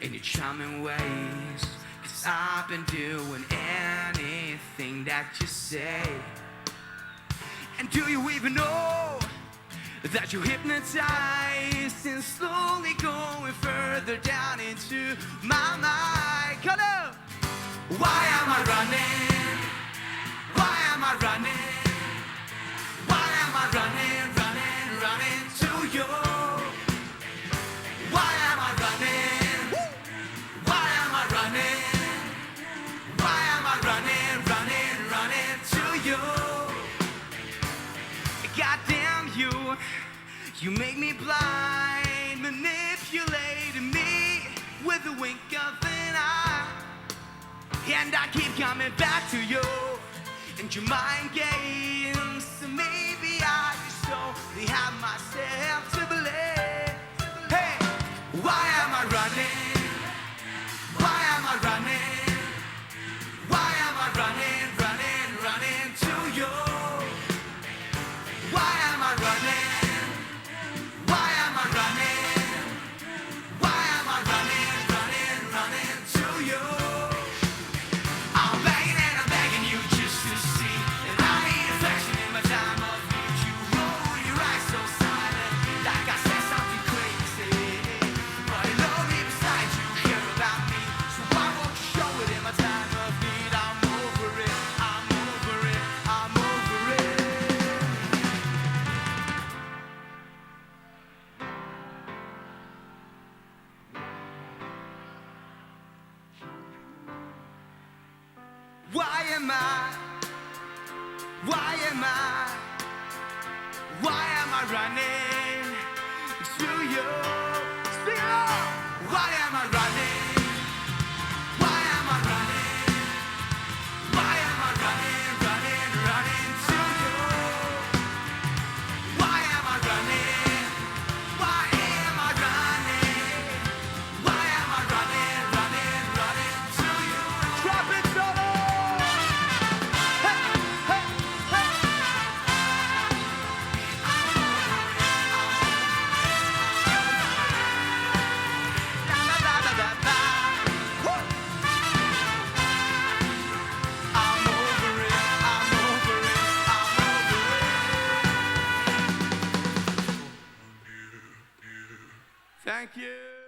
in your charming ways. 'Cause I've been doing anything that you say. And do you even know that you're hypnotized and slowly going further down into my mind? Come on! Why am I running? Why am I running? Why am I running, running, running to you? Why am I running? Why am I running? Why am I running, running, running to you? Goddamn you, you make me blind, manipulating me with a wink of an eye. And I keep coming back to you and your mind games. So maybe I just only have myself to believe. Hey, why am I running? Why am I running? Why am I running, running, running to you? Why am I running? Why am I running? Why am I running, running, running to you? I'm begging and I'm begging you just to see that I need affection in my time of need. You roll your eyes so silent, like I said something crazy. But I know deep inside you care about me, so I won't show it in my time of need. I'm over it, I'm over it, I'm over it. Why am I? Why am I? Why am I running to you? Still, why am I running? Why am I running? Why am I running, running, running to you? Why am I running? Why am I running? Why am I running, running, running to you? Drop it solo! Thank you.